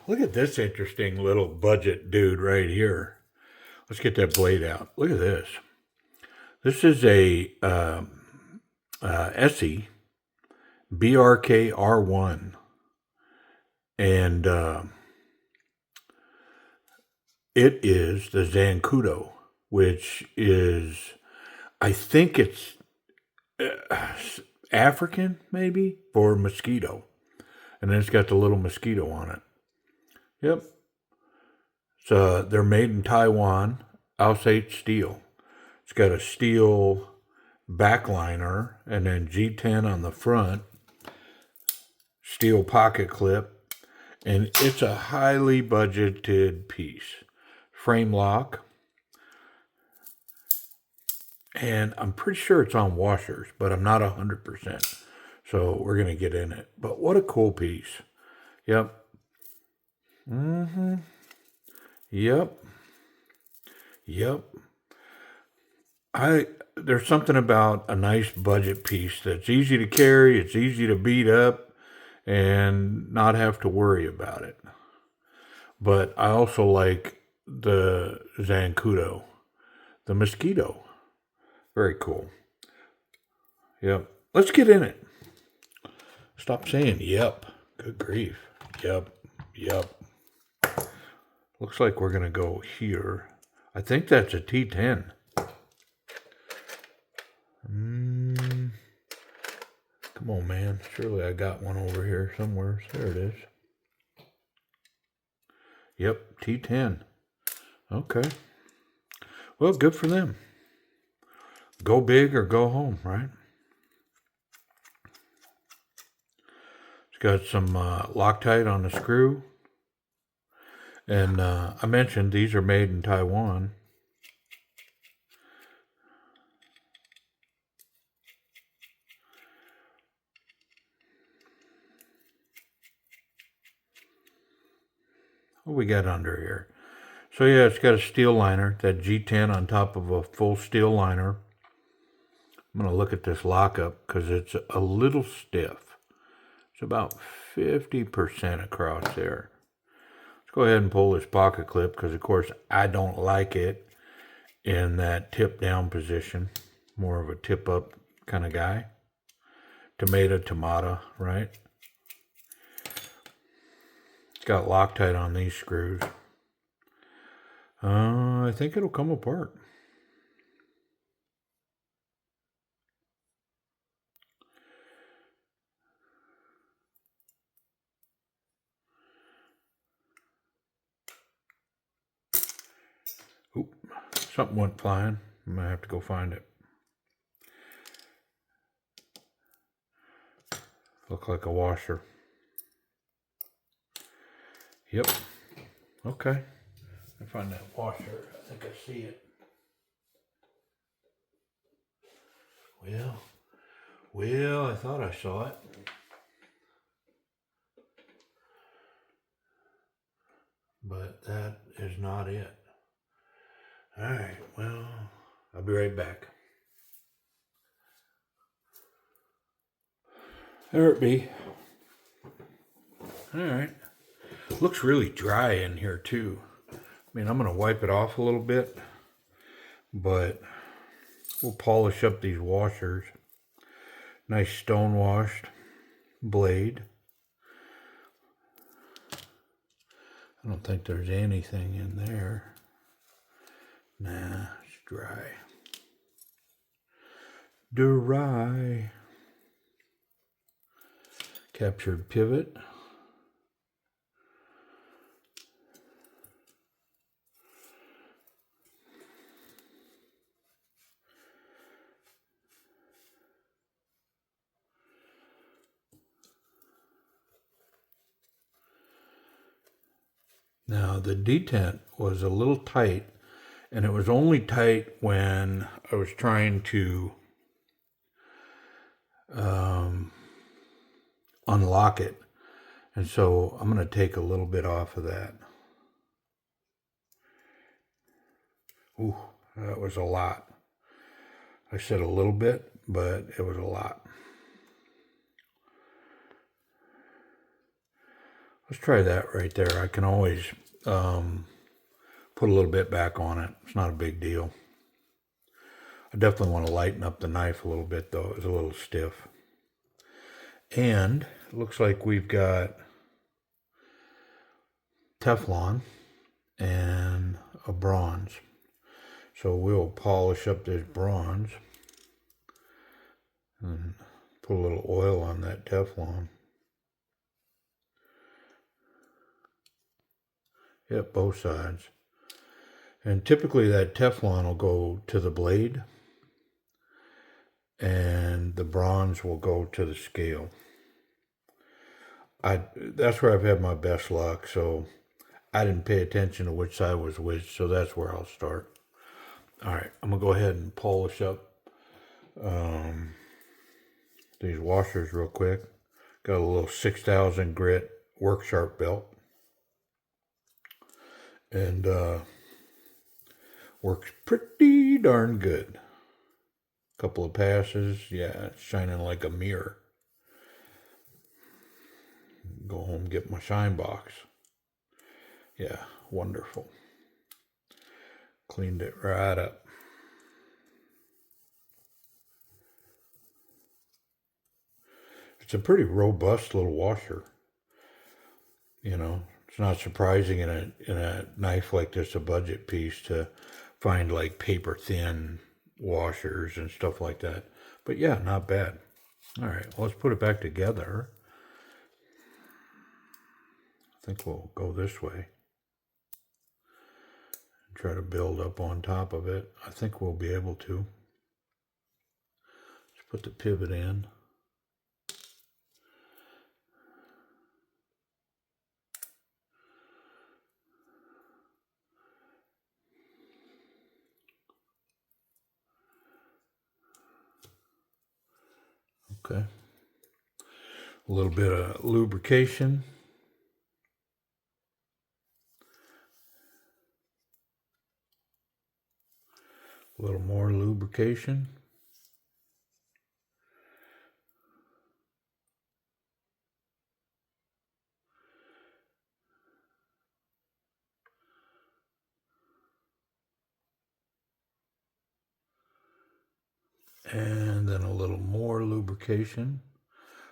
Look at this interesting little budget dude right here. Let's get that blade out. Look at this. This is a SE BRK R1, and it is the Zancudo, which is, I think it's African, maybe, for mosquito. And then it's got the little mosquito on it. Yep. So they're made in Taiwan, Alsate steel. It's got a steel backliner and then G10 on the front, steel pocket clip, and it's a highly budgeted piece. Frame lock, and I'm pretty sure it's on washers, but I'm not 100%. So we're going to get in it. But what a cool piece. Yep. Yep. Yep. There's something about a nice budget piece that's easy to carry, it's easy to beat up, and not have to worry about it. But I also like the Zancudo, the mosquito. Very cool. Yep. Let's get in it. Stop saying yep. Good grief. Yep. Yep. Looks like we're going to go here. I think that's a T10. Come on, man. Surely I got one over here somewhere. There it is. Yep, T10. Okay. Well, good for them. Go big or go home, right? It's got some Loctite on the screw. And I mentioned these are made in Taiwan. What we got under here? So yeah, it's got a steel liner, that G10 on top of a full steel liner. I'm going to look at this lockup because it's a little stiff. It's about 50% across there. Let's go ahead and pull this pocket clip because, of course, I don't like it in that tip down position. More of a tip up kind of guy. Tomato, right? It's got Loctite on these screws. I think it'll come apart. Oop, something went flying. I might have to go find it. Look like a washer. Yep. Okay. I find that washer. I think I see it. Well, I thought I saw it. But that is not it. All right, well, I'll be right back. There it be. All right. Looks really dry in here too. I mean, I'm going to wipe it off a little bit, but we'll polish up these washers. Nice stone washed blade. I don't think there's anything in there. Nah, it's dry. Dry. Captured pivot. Now the detent was a little tight, and it was only tight when I was trying to unlock it. And so I'm going to take a little bit off of that. Ooh, that was a lot. I said a little bit, but it was a lot. Let's try that right there. I can always put a little bit back on it. It's not a big deal. I definitely want to lighten up the knife a little bit though. It's a little stiff. And it looks like we've got Teflon and a bronze. So we'll polish up this bronze and put a little oil on that Teflon. Yep, both sides. And typically that Teflon will go to the blade and the bronze will go to the scale. That's where I've had my best luck, so I didn't pay attention to which side was which, so that's where I'll start. All right, I'm gonna go ahead and polish up these washers real quick. Got a little 6,000 grit work sharp belt, and works pretty darn good. Couple of passes, yeah, it's shining like a mirror. Go home, get my shine box. Yeah, wonderful. Cleaned it right up. It's a pretty robust little washer. You know, it's not surprising in a knife like this, a budget piece, to find like paper thin washers and stuff like that. But yeah, not bad. All right, well, let's put it back together. I think we'll go this way. Try to build up on top of it. I think we'll be able to. Let's put the pivot in. Okay. A little bit of lubrication. A little more lubrication. And then a little more lubrication.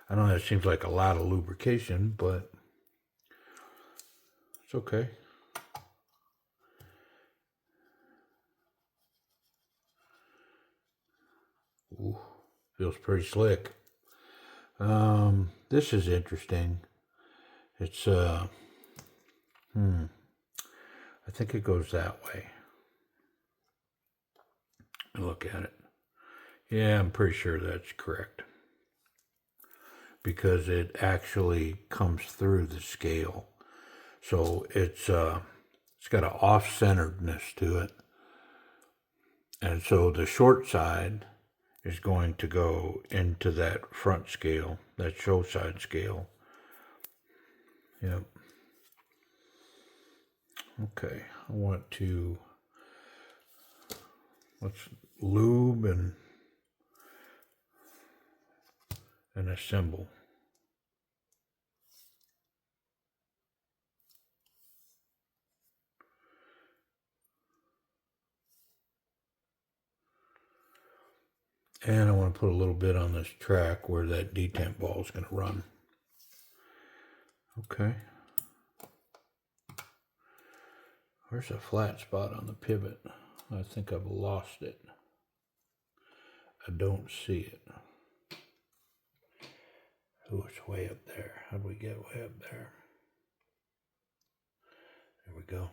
I know that seems like a lot of lubrication, but it's okay. Ooh, feels pretty slick. This is interesting. It's I think it goes that way. Look at it. Yeah, I'm pretty sure that's correct. Because it actually comes through the scale. So it's got an off-centeredness to it. And so the short side is going to go into that front scale, that show side scale. Yep. Okay, I want to, let's lube and assemble. And I want to put a little bit on this track where that detent ball is going to run. Okay. Where's a flat spot on the pivot? I think I've lost it. I don't see it. Oh, it's way up there. How do we get way up there? There we go.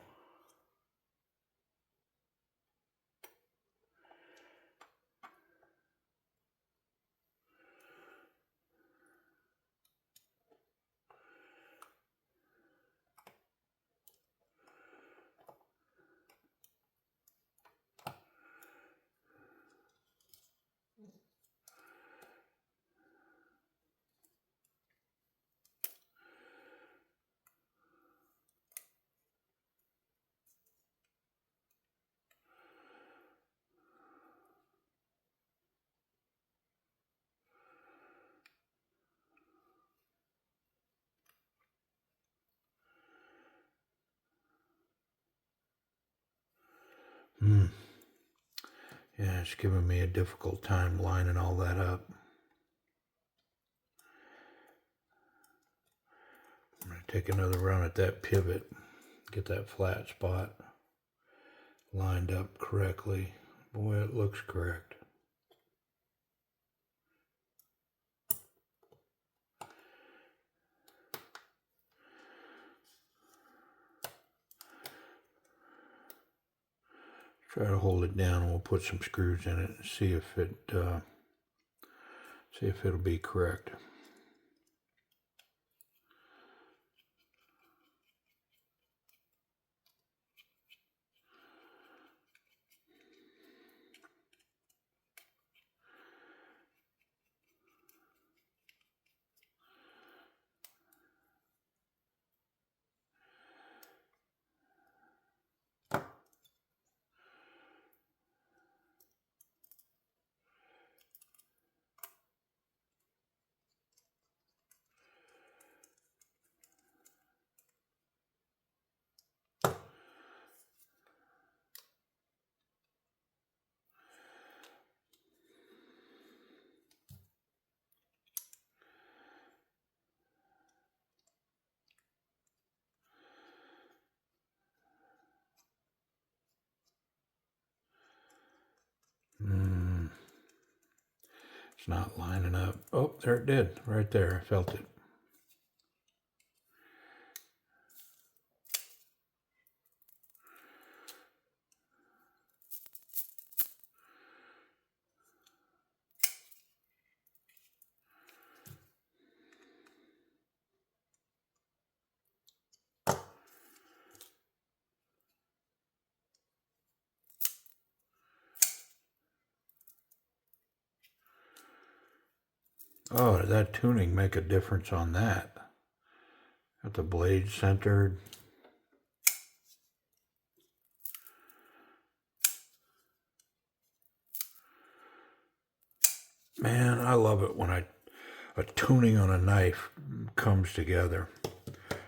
Yeah, it's giving me a difficult time lining all that up. I'm going to take another run at that pivot, get that flat spot lined up correctly. Boy, it looks correct. Try to hold it down and we'll put some screws in it and see if it'll be correct. It's not lining up. Oh, there it did. Right there. I felt it. Oh, did that tuning make a difference on that? Got the blade centered. Man, I love it when a tuning on a knife comes together.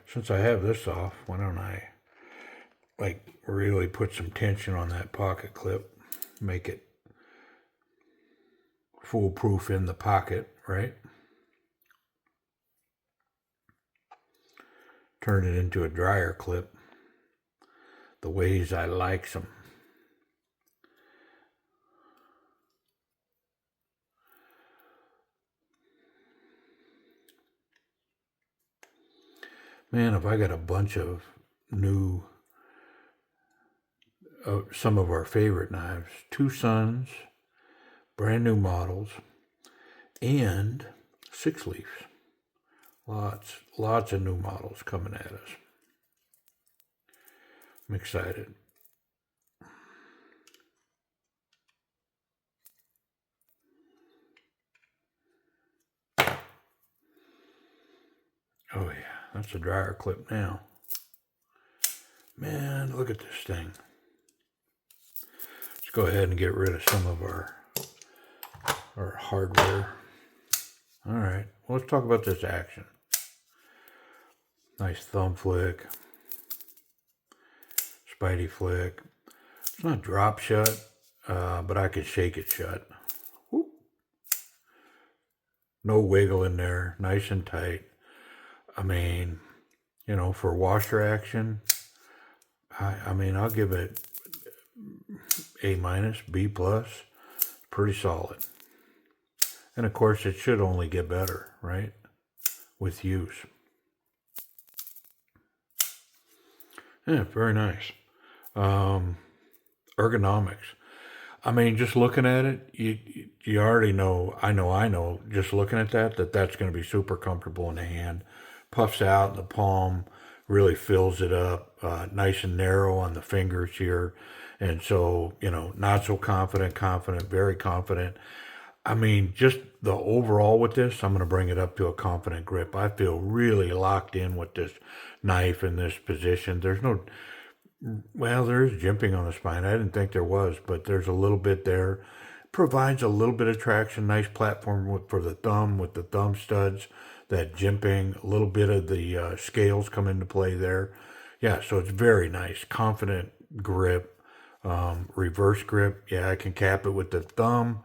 Since I have this off, why don't I really put some tension on that pocket clip, make it foolproof in the pocket, right? Turn it into a dryer clip the ways I likes them. Man, if I got a bunch of new, some of our favorite knives, two Sons, brand new models, and 6-leafs. Lots of new models coming at us. I'm excited. Oh yeah, that's a dryer clip now. Man, look at this thing. Let's go ahead and get rid of some of our hardware. All right, well, let's talk about this action. Nice thumb flick, spidey flick. It's not drop shut, but I can shake it shut. Whoop. No wiggle in there, nice and tight. I mean, for washer action, I'll give it A-, B+, pretty solid. And of course, it should only get better, right? With use. Yeah, very nice. Ergonomics. Just looking at it, you already know, I know, just looking at that's going to be super comfortable in the hand. Puffs out in the palm, really fills it up, nice and narrow on the fingers here. And so, not so confident, very confident. Just the overall with this, I'm going to bring it up to a confident grip. I feel really locked in with this knife in this position. There's no, well, there is jimping on the spine. I didn't think there was, but there's a little bit there. Provides a little bit of traction, nice platform for the thumb with the thumb studs, that jimping, a little bit of the scales come into play there. Yeah, so it's very nice, confident grip. Reverse grip. Yeah, I can cap it with the thumb.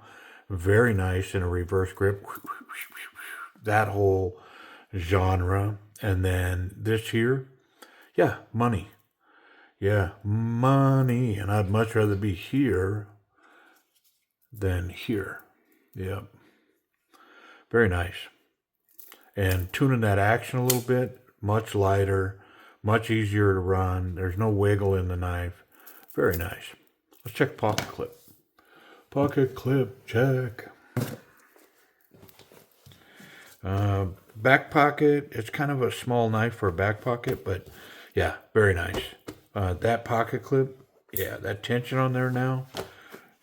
Very nice in a reverse grip. That whole genre. And then this here, yeah, money. Yeah, money. And I'd much rather be here than here. Yep. Very nice. And tuning that action a little bit, much lighter, much easier to run. There's no wiggle in the knife. Very nice. Let's check pocket clip. Pocket clip, check. Back pocket, it's kind of a small knife for a back pocket, but yeah, very nice. That pocket clip, yeah, that tension on there now,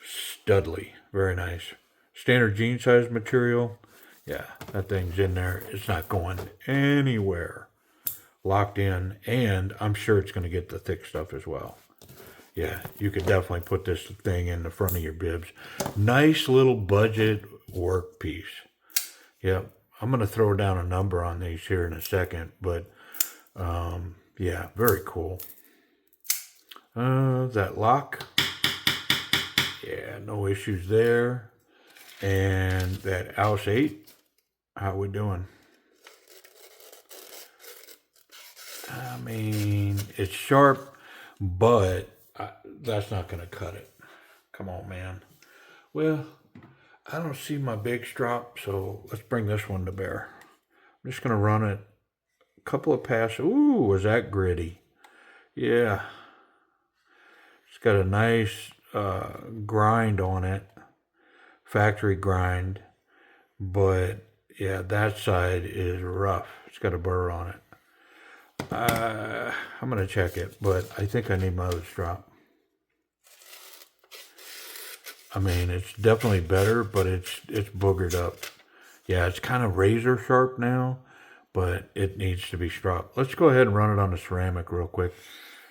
studly, very nice. Standard jean size material, yeah, that thing's in there. It's not going anywhere. Locked in, and I'm sure it's going to get the thick stuff as well. Yeah, you could definitely put this thing in the front of your bibs. Nice little budget work piece. Yep. I'm going to throw down a number on these here in a second, but yeah, very cool. That lock. Yeah, no issues there. And that Aus 8. How we doing? I mean, it's sharp, but that's not going to cut it. Come on, man. Well, I don't see my big strop, so let's bring this one to bear. I'm just going to run it a couple of passes. Ooh, was that gritty? Yeah. It's got a nice grind on it, factory grind, but yeah, that side is rough. It's got a burr on it. I'm going to check it, but I think I need my other strop. I mean, it's definitely better, but it's boogered up. Yeah, it's kind of razor sharp now, but it needs to be stropped. Let's go ahead and run it on the ceramic real quick.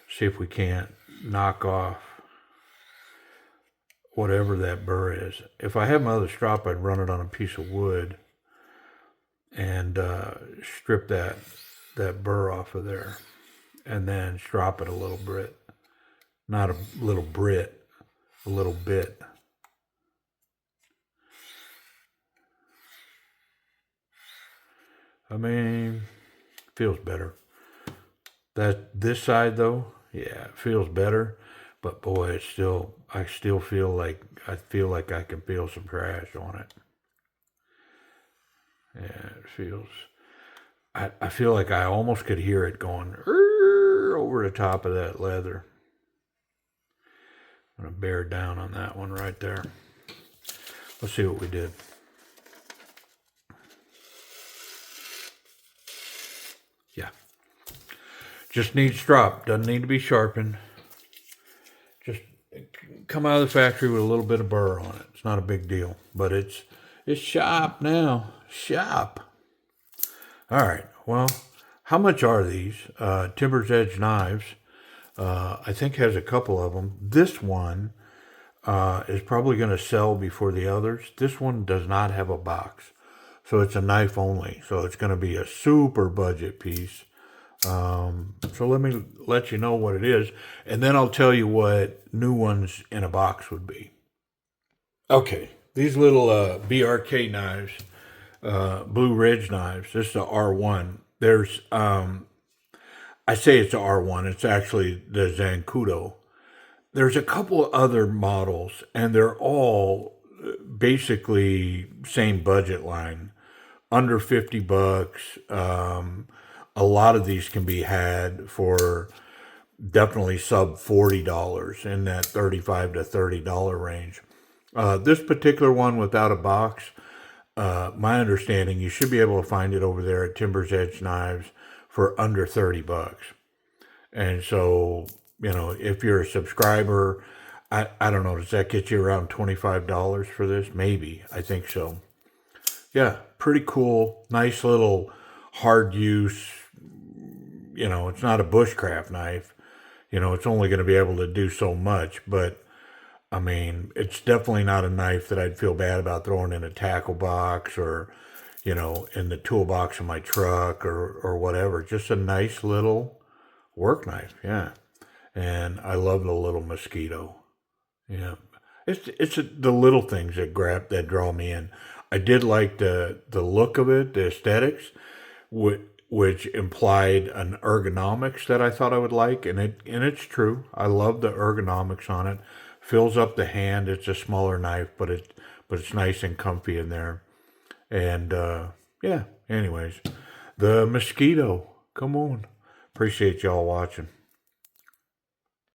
See if we can't knock off whatever that burr is. If I had my other strop, I'd run it on a piece of wood and strip that burr off of there, and then strop it a little bit. Not a little bit, a little bit. I mean, feels better. This side though, yeah, it feels better. But boy, I still feel like I can feel some trash on it. Yeah, it feels. I feel like I almost could hear it going over the top of that leather. I'm gonna bear down on that one right there. Let's see what we did. Yeah. Just needs strop. Doesn't need to be sharpened. Just come out of the factory with a little bit of burr on it. It's not a big deal, but it's sharp now. Sharp. All right. Well, how much are these? Timber's Edge knives. I think has a couple of them. This one is probably going to sell before the others. This one does not have a box. So it's a knife only. So it's going to be a super budget piece. So let me let you know what it is. And then I'll tell you what new ones in a box would be. Okay. These little BRK knives, Blue Ridge knives. This is the R1. There's, I say it's a R1. It's actually the Zancudo. There's a couple other models, and they're all basically same budget line, under $50. A lot of these can be had for definitely sub $40 in that $35 to $30 range. This particular one without a box, my understanding, you should be able to find it over there at Timber's Edge Knives for under $30. And so, if you're a subscriber, I don't know, does that get you around $25 for this? Maybe. I think so. Yeah, pretty cool. Nice little hard use. It's not a bushcraft knife. It's only going to be able to do so much, but I mean, it's definitely not a knife that I'd feel bad about throwing in a tackle box or, in the toolbox of my truck or whatever. Just a nice little work knife, yeah. And I love the little mosquito. Yeah, it's the little things that draw me in. I did like the look of it, the aesthetics, which implied an ergonomics that I thought I would like, and it's true. I love the ergonomics on it. Fills up the hand. It's a smaller knife, but it's nice and comfy in there. And yeah. Anyways, the mosquito. Come on. Appreciate y'all watching.